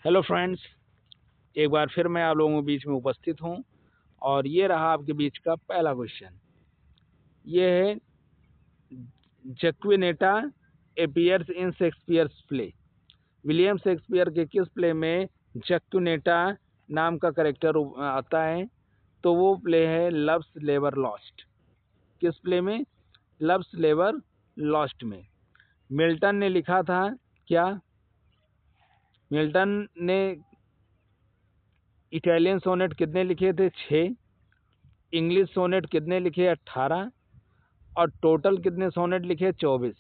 Hello friends, एक बार फिर मैं आप लोगों के बीच में उपस्थित हूं और ये रहा आपके बीच का पहला क्वेश्चन। ये है Jaquenetta appears in Shakespeare's play. William Shakespeare के किस प्ले में जक्विनेटा नाम का कैरेक्टर आता है? तो वो प्ले है लव्स लेबर लॉस्ट। किस प्ले में? लव्स लेबर लॉस्ट में। मिल्टन ने लिखा था क्या? मिल्टन ने इटालियन सोनेट कितने लिखे थे? 6। इंग्लिश सोनेट कितने लिखे? 18। और टोटल कितने सोनेट लिखे? 24।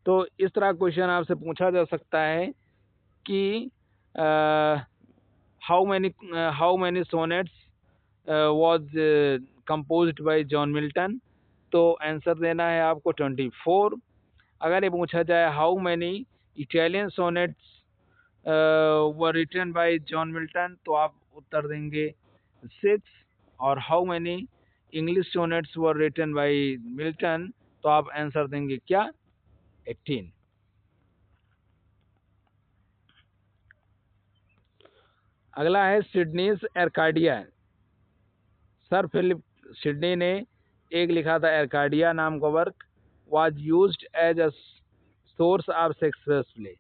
तो इस तरह क्वेश्चन आपसे पूछा जा सकता है कि how many sonnets was composed by John Milton. तो आंसर देना है आपको 24। अगर ये पूछा जाए how many Italian sonnets were written by John Milton, तो आप उत्तर देंगे 6। और how many English sonnets were written by Milton, तो आप आंसर देंगे क्या? 18। अगला है Sidney's Arcadia. Sir Philip Sidney ने एक लिखा था एर्काडिया नाम का work, was used as a source of Shakespeare's play.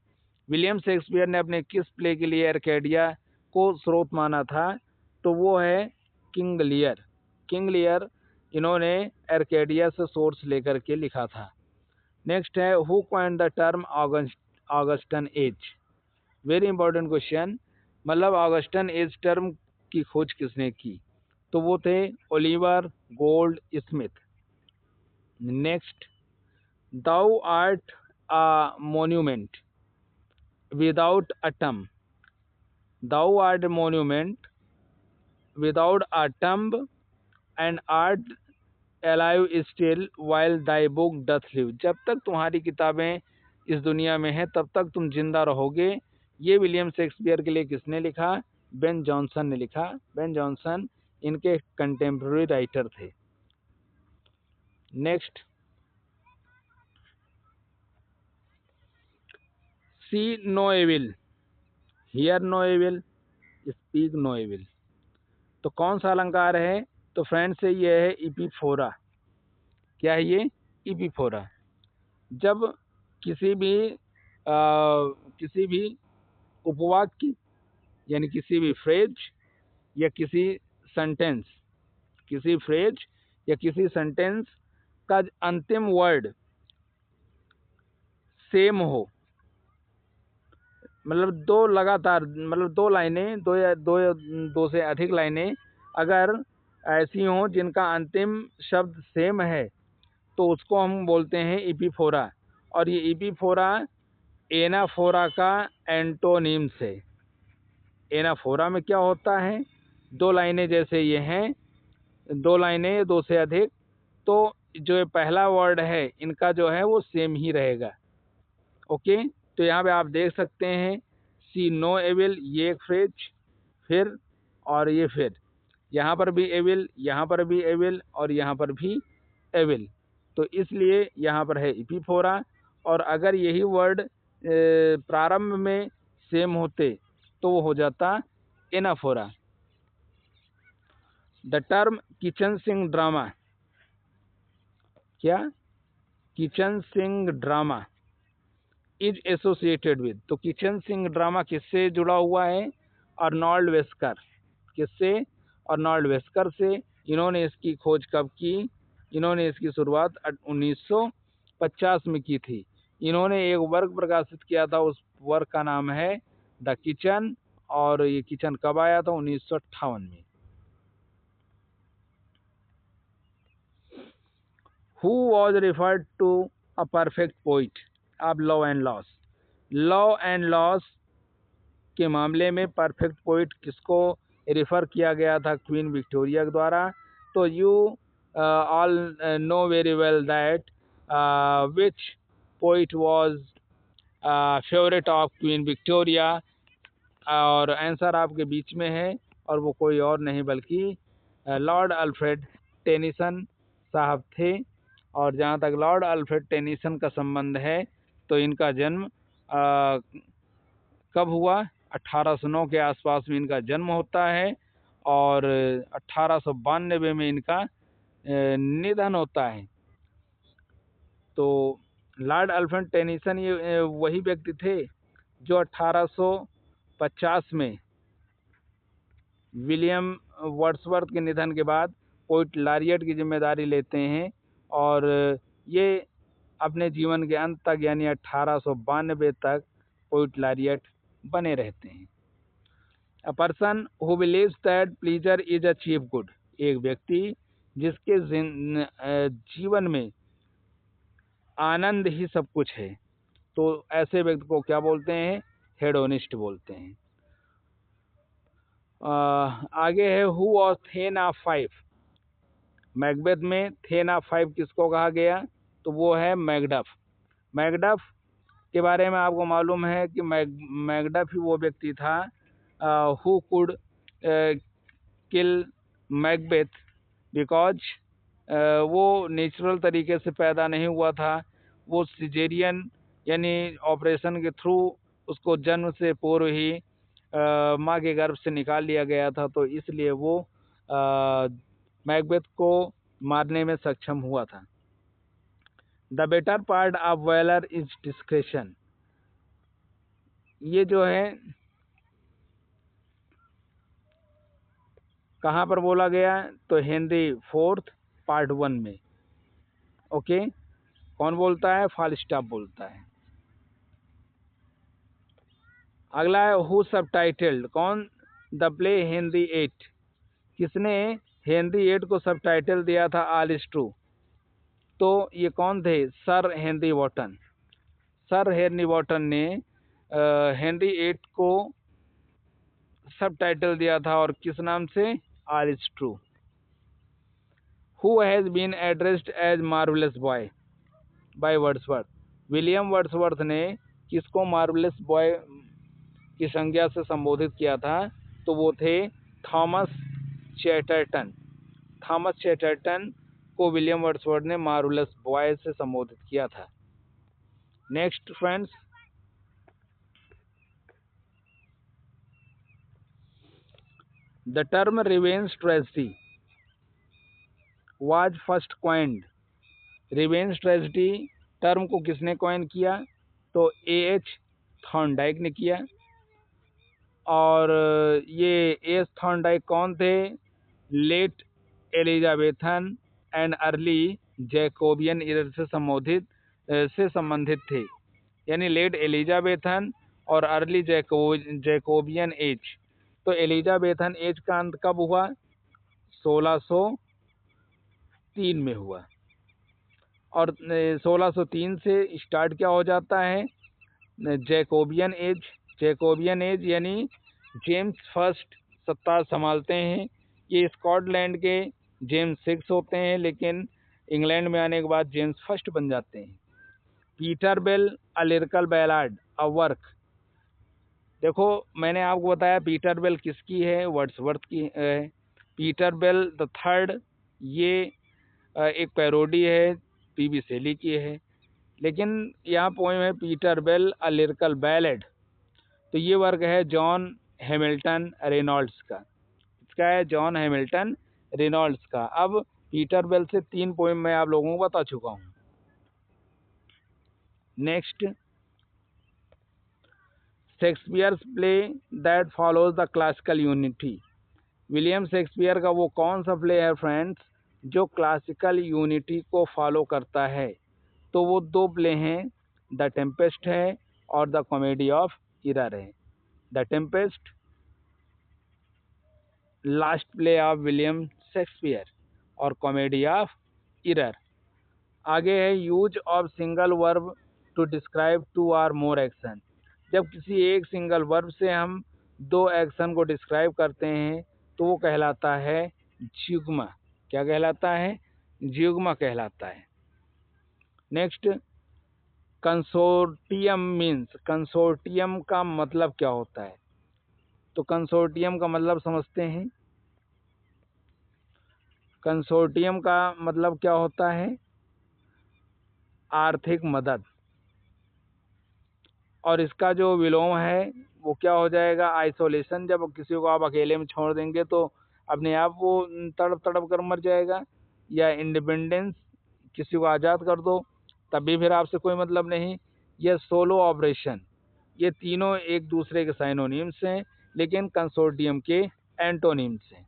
William Shakespeare ने अपने किस प्ले के लिए एर्काडिया को स्रोत माना था? तो वो है किंग लियर। किंग लियर इन्होंने एर्काडिया से सोर्स लेकर के लिखा था। नेक्स्ट है who coined the term Augustan age. Very important question. मतलब ऑगस्टन एज टर्म की खोज किसने की? तो वो थे Oliver Goldsmith. Next, thou art a monument without a tomb. Thou art monument without a tomb and art alive still while thy book doth live. जब तक तुम्हारी किताबें इस दुनिया में हैं तब तक तुम जिंदा रहोगे। ये विलियम शेक्सपियर के लिए किसने लिखा? बेन जॉनसन ने लिखा। बेन जॉनसन इनके कंटेम्प्रेरी राइटर थे। Next, see no evil, hear no evil, speak no evil. तो कौन सा अलंकार है? तो फ्रेंड्स ये है इपीफोरा। क्या है ये? इपीफोरा। जब किसी भी उपवाक्य यानी किसी भी फ्रेज या किसी फ्रेज या किसी सेंटेंस का अंतिम वर्ड सेम हो, मतलब दो लगातार, मतलब दो लाइनें, दो से अधिक लाइनें अगर ऐसी हों जिनका अंतिम शब्द सेम है, तो उसको हम बोलते हैं इपीफोरा। और ये इपीफोरा एनाफोरा का एंटोनिम्स है। एनाफोरा में क्या होता है? दो लाइनें जैसे ये हैं, दो लाइनें, दो से अधिक, तो जो ये पहला वर्ड है इनका जो है वो सेम ही रहेगा। ओके, तो यहाँ पे आप देख सकते हैं सी नो एविल, ये एक फ्रेज, फिर और ये फिर, यहाँ पर भी एविल, यहाँ पर भी एविल और यहाँ पर भी एविल। तो इसलिए यहाँ पर है इपीफोरा। और अगर यही वर्ड प्रारंभ में सेम होते तो वो हो जाता anaphora. The term kitchen sink drama. क्या? Kitchen sink drama is associated with. तो किचन सिंक ड्रामा किससे जुड़ा हुआ है? Arnold Wesker. किससे? अर्नोल्ड वेस्कर से। इन्होंने इसकी खोज कब की? इन्होंने इसकी शुरुआत 1950 में की थी। इन्होंने एक वर्क प्रकाशित किया था, उस वर्क का नाम है द किचन। और ये किचन कब आया था? 1958 में। Who was referred to a perfect poet of love and loss. Love and loss के मामले में परफेक्ट पोइट किसको रेफर किया गया था? क्वीन विक्टोरिया के द्वारा। तो you all know very well that which poet was favourite of queen Victoria. और आंसर आपके बीच में है, और वो कोई और नहीं बल्कि लॉर्ड अल्फ्रेड टेनिसन साहब थे। और जहाँ तक लॉर्ड अल्फ्रेड टेनिसन का संबंध है, तो इनका जन्म कब हुआ? 1809 के आसपास में इनका जन्म होता है और 1892 में इनका निधन होता है। तो लॉर्ड अल्फ्रेड टेनिसन ये वही व्यक्ति थे जो 1850 में विलियम वर्ड्सवर्थ के निधन के बाद पोइट लॉरियट की जिम्मेदारी लेते हैं और ये अपने जीवन के अंत तक यानी 1892 तक पोइट लॉरियट बने रहते हैं। A person who believes that pleaser is a chief good, एक व्यक्ति जिसके जीवन में आनंद ही सब कुछ है, तो ऐसे व्यक्ति को क्या बोलते हैं? हेडोनिस्ट बोलते हैं। आगे है हु वॉज थेना फाइव। मैकबेथ में थेना फाइव किसको कहा गया? तो वो है मैकडफ। मैकडफ के बारे में आपको मालूम है कि मैकडफ ही वो व्यक्ति था who could kill Macbeth because वो नेचुरल तरीके से पैदा नहीं हुआ था, वो सिजेरियन यानी ऑपरेशन के थ्रू उसको जन्म से पूर्व ही माँ के गर्भ से निकाल लिया गया था, तो इसलिए वो मैकबेथ को मारने में सक्षम हुआ था। The better part of valour is discretion, ये जो है कहाँ पर बोला गया? तो हेनरी फोर्थ पार्ट 1 में। ओके, कौन बोलता है? फालस्टाफ बोलता है। अगला है हु सबटाइटल्ड, कौन? द प्ले हेनरी 8, किसने हेनरी 8 को सबटाइटल दिया था? All is true. तो ये कौन थे? Sir Henry Wotton. Sir Henry Wotton ने हेनरी 8 को सबटाइटल दिया था और किस नाम से? All is true. Who has been addressed as marvellous boy by Wordsworth, William Wordsworth ने किसको मार्वलेस बॉय की संज्ञा से संबोधित किया था? तो वो थे थॉमस चैटरटन। थॉमस चैटरटन को विलियम वर्ड्सवर्थ ने मार्वलेस बॉय से संबोधित किया था। Next friends, the term revenge tragedy was first coined. Revenge tragedy term को किसने कॉइन किया? तो A.H. थॉर्नडाइक ने किया। और ये A.H. थॉर्नडाइक कौन थे? Late Elizabethan and early Jacobean era से संबंधित थे, यानी लेट एलिजाबेथन और अर्ली जैकोबियन एज। तो एलिजाबेथन एज का अंत कब हुआ? 1603 में हुआ। और 1603 से स्टार्ट क्या हो जाता है? Jacobian as. जैकोबियन एज यानी जेम्स फर्स्ट सत्ता संभालते हैं। ये स्कॉटलैंड के जेम्स 6 होते हैं, लेकिन इंग्लैंड में आने के बाद जेम्स फर्स्ट बन जाते हैं। Peter Bell a lyrical ballad a work, देखो मैंने आपको बताया पीटर बेल किसकी है? वर्ड्सवर्थ की है। पीटर बेल द थर्ड ये एक पैरोडी है, पीबी शेली की है, लेकिन यहाँ पोएम है Peter Bell a lyrical ballad, तो ये वर्क है जॉन हैमिल्टन रेनॉल्ड्स का। इसका है जॉन हैमिल्टन रेनॉल्ड्स का। अब पीटर बेल से 3 पोएम मैं आप लोगों को बता चुका हूँ। Next, Shakespeare's play that follows the classical unity. William Shakespeare का वो कौन सा प्ले है फ्रेंड्स जो क्लासिकल यूनिटी को फॉलो करता है? तो वो 2 प्ले हैं, द टेम्पेस्ट है और द कॉमेडी ऑफ इरर है। The Tempest last play of William Shakespeare और कॉमेडी ऑफ इरर। आगे है use of single verb to describe 2 और मोर एक्शन। जब किसी एक सिंगल वर्ब से हम 2 एक्शन को डिस्क्राइब करते हैं तो वो कहलाता है ज्युग्मा। क्या कहलाता है? ज्युग्मा कहलाता है। नेक्स्ट, कंसोर्टियम मीन्स, कंसोर्टियम का मतलब क्या होता है? तो कंसोर्टियम का मतलब समझते हैं। कंसोर्टियम का मतलब क्या होता है? आर्थिक मदद। और इसका जो विलोम है वो क्या हो जाएगा, आइसोलेशन। जब किसी को आप अकेले में छोड़ देंगे तो अपने आप वो तड़प तड़प कर मर जाएगा। या इंडिपेंडेंस, किसी को आज़ाद कर दो तब भी फिर आपसे कोई मतलब नहीं। यह सोलो ऑपरेशन, ये तीनों एक दूसरे के साइनोनिम्स हैं लेकिन कंसोर्टियम के एंटोनिम्स हैं।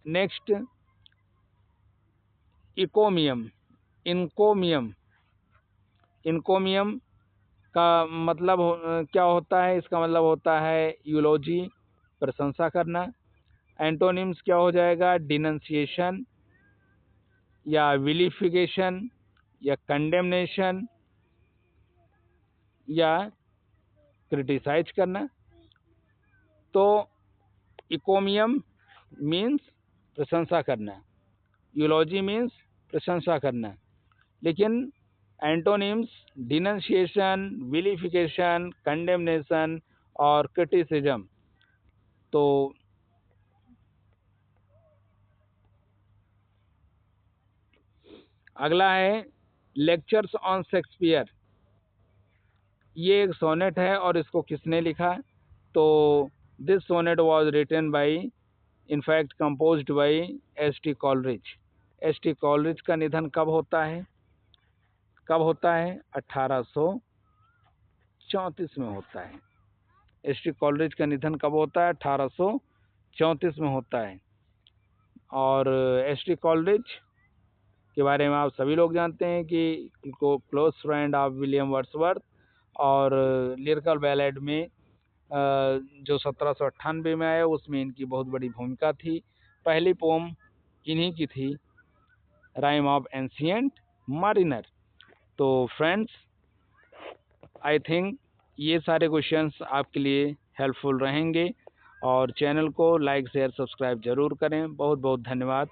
नेक्स्ट, इकोमियम, इनकोमियम। इनकोमियम का मतलब क्या होता है, इसका मतलब होता है यूलॉजी, प्रशंसा करना। एंटोनिम्स क्या हो जाएगा, डिनंसिएशन या विलिफिकेशन या कंडेमनेशन या क्रिटिसाइज करना। तो इकोमियम मीन्स प्रशंसा करना, यूलॉजी मीन्स प्रशंसा करना, लेकिन एंटोनिम्स डिनंसिएशन, विलिफिकेशन, कंडेमनेशन और क्रिटिसिज्म। तो अगला है लेक्चर्स ऑन शेक्सपियर। ये एक सोनेट है और इसको किसने लिखा, तो this sonnet was written by, in fact composed by एस.टी. कॉलरिज। एस.टी. कॉलरिज का निधन कब होता है, कब होता है, 1834 में होता है। एस.टी. कॉलरिज का निधन कब होता है, 1834 में होता है। और एस.टी. कॉलरिज के बारे में आप सभी लोग जानते हैं कि इनको close friend of William Wordsworth, और लिरिकल बैलेड में जो 1798 में आया उसमें इनकी बहुत बड़ी भूमिका थी। पहली पोम इन्हीं की थी, राइम ऑफ एंशिएंट मारिनर। तो फ्रेंड्स, आई थिंक ये सारे क्वेश्चंस आपके लिए हेल्पफुल रहेंगे, और चैनल को लाइक शेयर सब्सक्राइब जरूर करें। बहुत बहुत धन्यवाद।